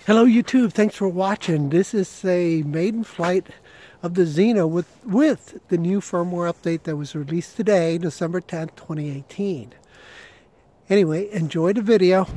Hello YouTube, thanks for watching. This is a maiden flight of the Zino with the new firmware update that was released today, December 10th, 2018. Anyway, enjoy the video.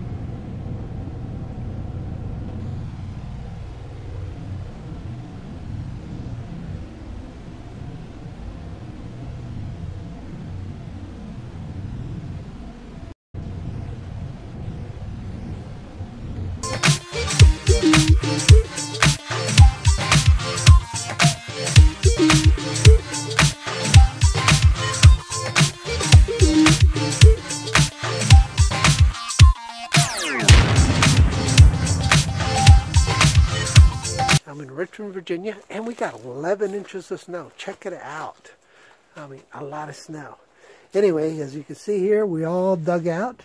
I'm in Richmond, Virginia, and we got 11 inches of snow. Check it out. I mean, a lot of snow. Anyway, as you can see here, we all dug out,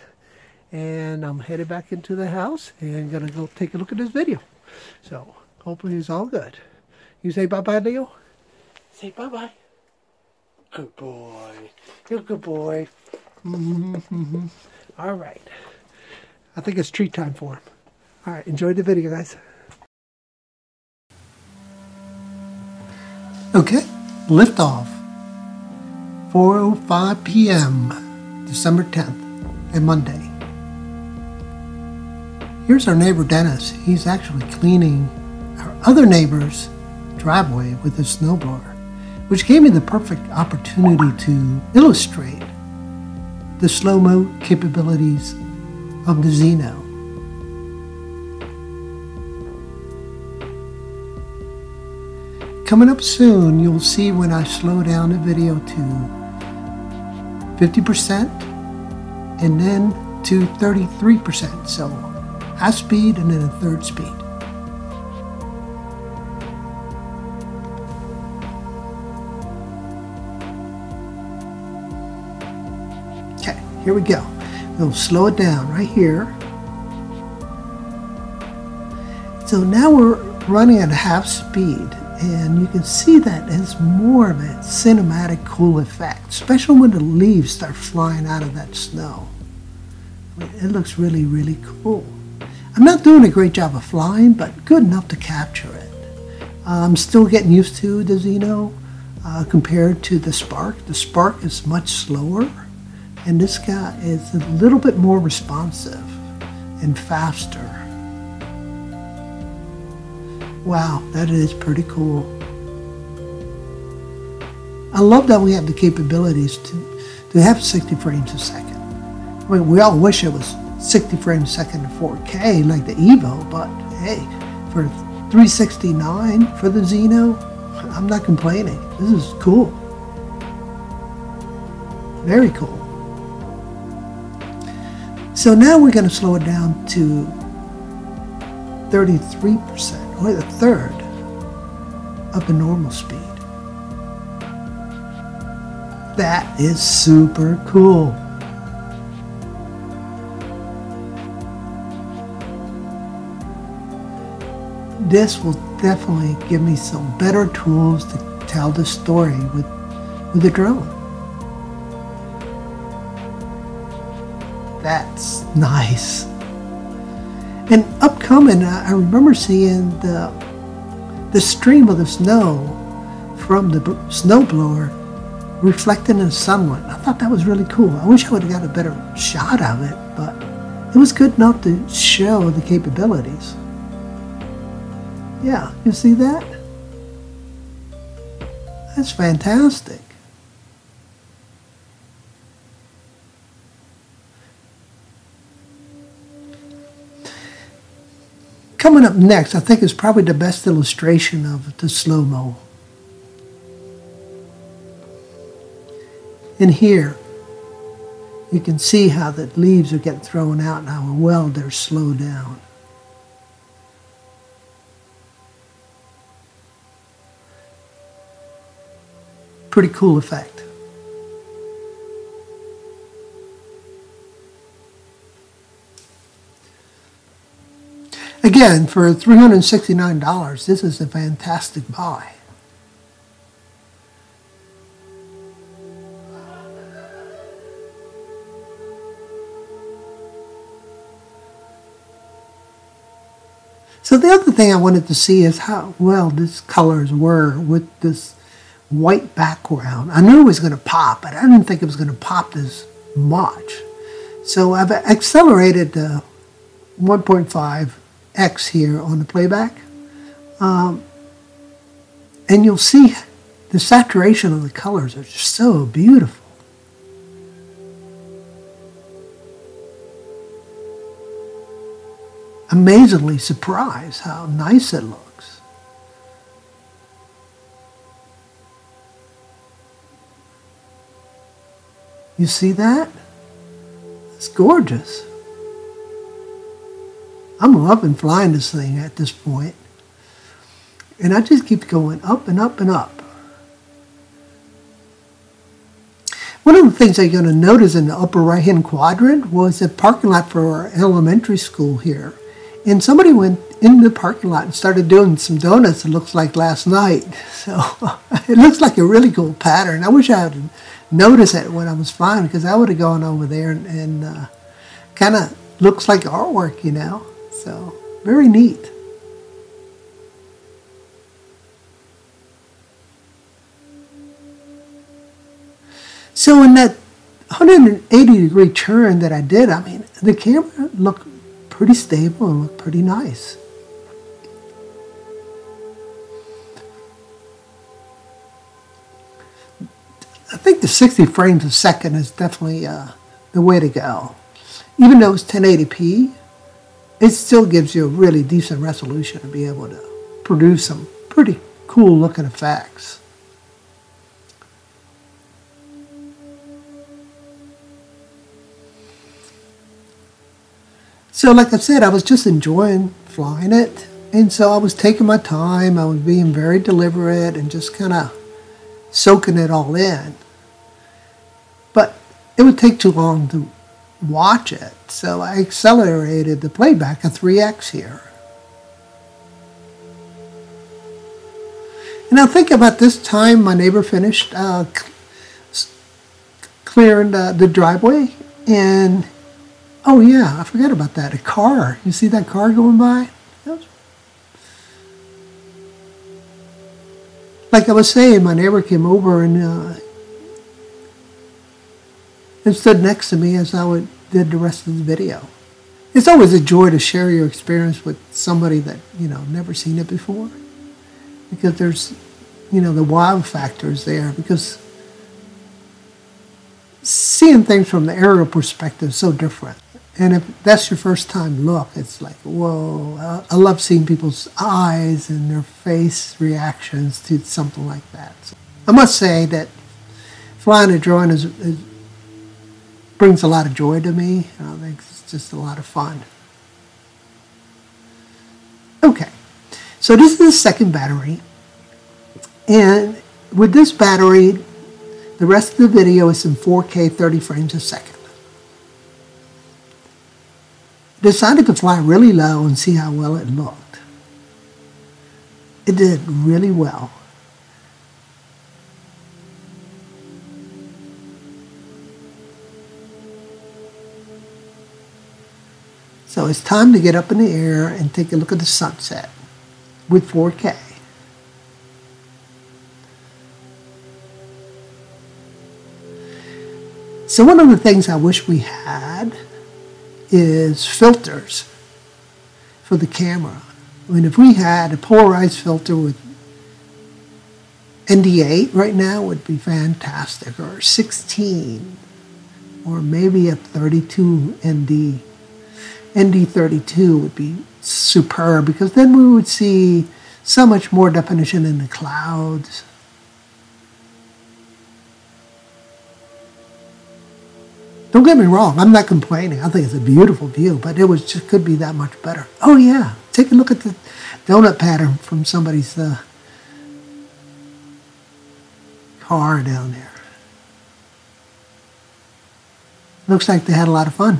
and I'm headed back into the house and gonna go take a look at this video. So, hopefully it's all good. You say bye-bye, Leo? Say bye-bye. Good boy. You're a good boy. All right. I think it's treat time for him. All right, enjoy the video, guys. Okay, liftoff. 4:05 p.m. December 10th, a Monday. Here's our neighbor Dennis. He's actually cleaning our other neighbor's driveway with his snowblower, which gave me the perfect opportunity to illustrate the slow-mo capabilities of the Zino. Coming up soon, you'll see when I slow down the video to 50% and then to 33%. So half speed and then a third speed. Okay, here we go. We'll slow it down right here. So now we're running at half speed. And you can see that it's more of a cinematic cool effect, especially when the leaves start flying out of that snow. I mean, it looks really, really cool. I'm not doing a great job of flying, but good enough to capture it. I'm still getting used to the Zino compared to the Spark. The Spark is much slower, and this guy is a little bit more responsive and faster. Wow, that is pretty cool. I love that we have the capabilities to have 60 frames a second. I mean, we all wish it was 60 frames a second in 4K like the Evo, but hey, for 369 for the Zino, I'm not complaining. This is cool. Very cool. So now we're going to slow it down to 33%. Only a third of the normal speed. That is super cool. This will definitely give me some better tools to tell the story with the drone. That's nice. And upcoming, I remember seeing the stream of the snow from the snowblower reflecting in the sunlight. I thought that was really cool. I wish I would have got a better shot of it, but it was good enough to show the capabilities. Yeah, you see that? That's fantastic. Coming up next, I think is probably the best illustration of the slow-mo. In here, you can see how the leaves are getting thrown out and how well they're slowed down. Pretty cool effect. Again, for $369, this is a fantastic buy. So the other thing I wanted to see is how well these colors were with this white background. I knew it was going to pop, but I didn't think it was going to pop this much. So I've accelerated the 1.5x here on the playback. And you'll see the saturation of the colors are just so beautiful. Amazingly surprised how nice it looks. You see that? It's gorgeous. I'm loving flying this thing at this point. And I just keep going up and up and up. One of the things that you're going to notice in the upper right-hand quadrant was a parking lot for our elementary school here. And somebody went in the parking lot and started doing some donuts, it looks like last night. So it looks like a really cool pattern. I wish I had noticed it when I was flying, because I would have gone over there and kind of looks like artwork, you know. So very neat. So in that 180-degree turn that I did, I mean, the camera looked pretty stable and looked pretty nice. I think the 60 frames a second is definitely the way to go. Even though it's 1080p, it still gives you a really decent resolution to be able to produce some pretty cool looking effects. So like I said, I was just enjoying flying it. And so I was taking my time. I was being very deliberate and just kind of soaking it all in. But it would take too long to watch it. So I accelerated the playback a 3x here. And I think about this time my neighbor finished clearing the driveway. And oh yeah, I forgot about that. A car. You see that car going by? Like I was saying, my neighbor came over and stood next to me as I did the rest of the video. It's always a joy to share your experience with somebody that, you know, never seen it before. Because there's, you know, the wow factor is there. Because seeing things from the aerial perspective is so different. And if that's your first time look, it's like, whoa. I love seeing people's eyes and their face reactions to something like that. So I must say that flying a drone brings a lot of joy to me. I think it's just a lot of fun. Okay, so this is the second battery. And with this battery, the rest of the video is in 4K 30 frames a second. Decided to fly really low and see how well it looked. It did really well. So it's time to get up in the air and take a look at the sunset with 4K. So one of the things I wish we had is filters for the camera. I mean, if we had a polarized filter with ND8 right now would be fantastic, or 16, or maybe a 32 ND. ND32 would be superb, because then we would see so much more definition in the clouds. Don't get me wrong, I'm not complaining. I think it's a beautiful view, but it just could be that much better. Oh yeah, take a look at the donut pattern from somebody's car down there. Looks like they had a lot of fun.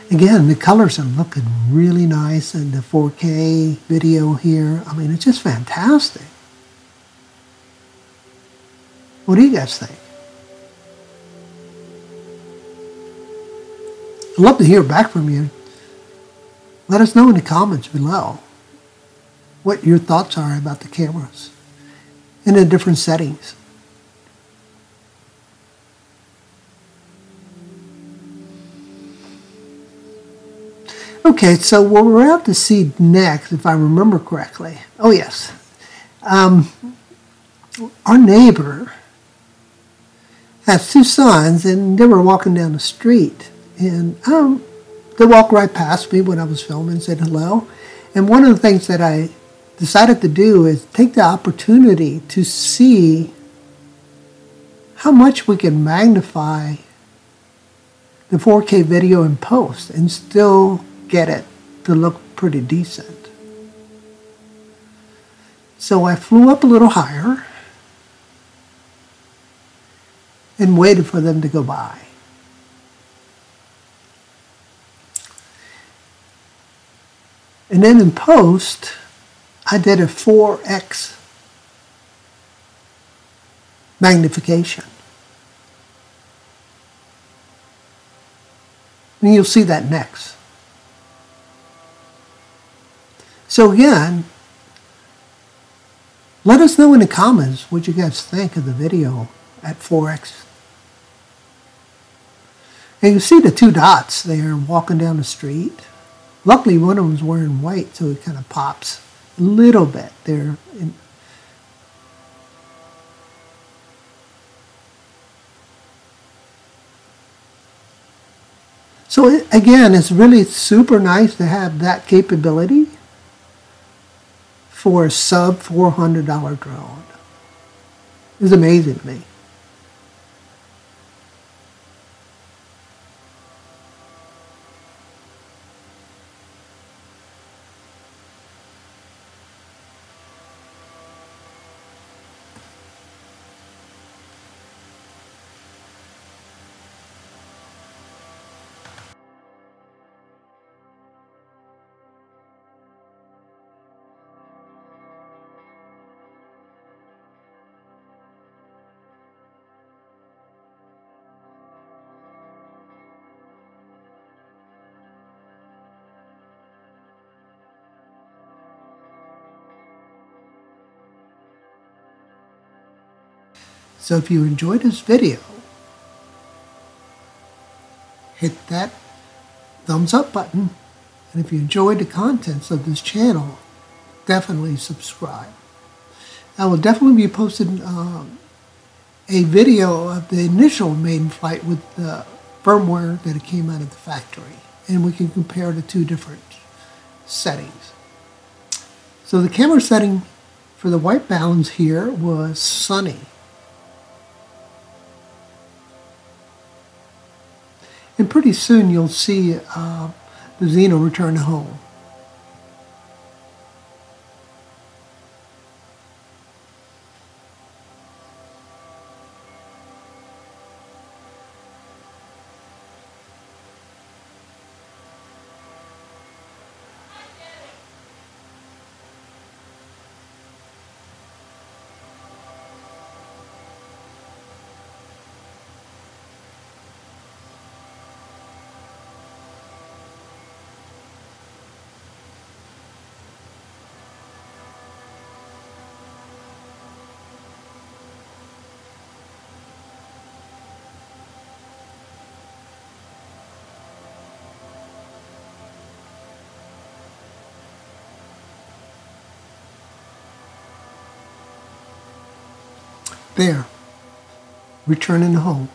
Again, the colors are looking really nice in the 4K video here. I mean, it's just fantastic. What do you guys think? I'd love to hear back from you. Let us know in the comments below what your thoughts are about the cameras and the different settings. Okay, so what we're out to see next, if I remember correctly, oh yes, our neighbor has two sons, and they were walking down the street, and they walked right past me when I was filming and said hello. And one of the things that I decided to do is take the opportunity to see how much we can magnify the 4K video in post and still get it to look pretty decent. So I flew up a little higher and waited for them to go by. And then in post, I did a 4x magnification. And you'll see that next. So again, let us know in the comments what you guys think of the video at 4x. And you see the two dots there walking down the street. Luckily, one of them's wearing white, so it kind of pops a little bit there. So again, it's really super nice to have that capability for a sub $400 drone. It's amazing to me. So if you enjoyed this video, hit that thumbs up button. And if you enjoyed the contents of this channel, definitely subscribe. I will definitely be posting a video of the initial maiden flight with the firmware that it came out of the factory. And we can compare the two different settings. So the camera setting for the white balance here was sunny. And pretty soon you'll see the Zino return home. There, returning home.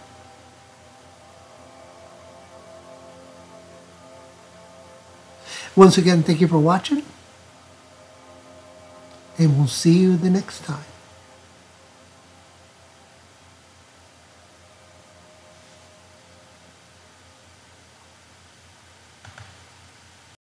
Once again, thank you for watching, and we'll see you the next time.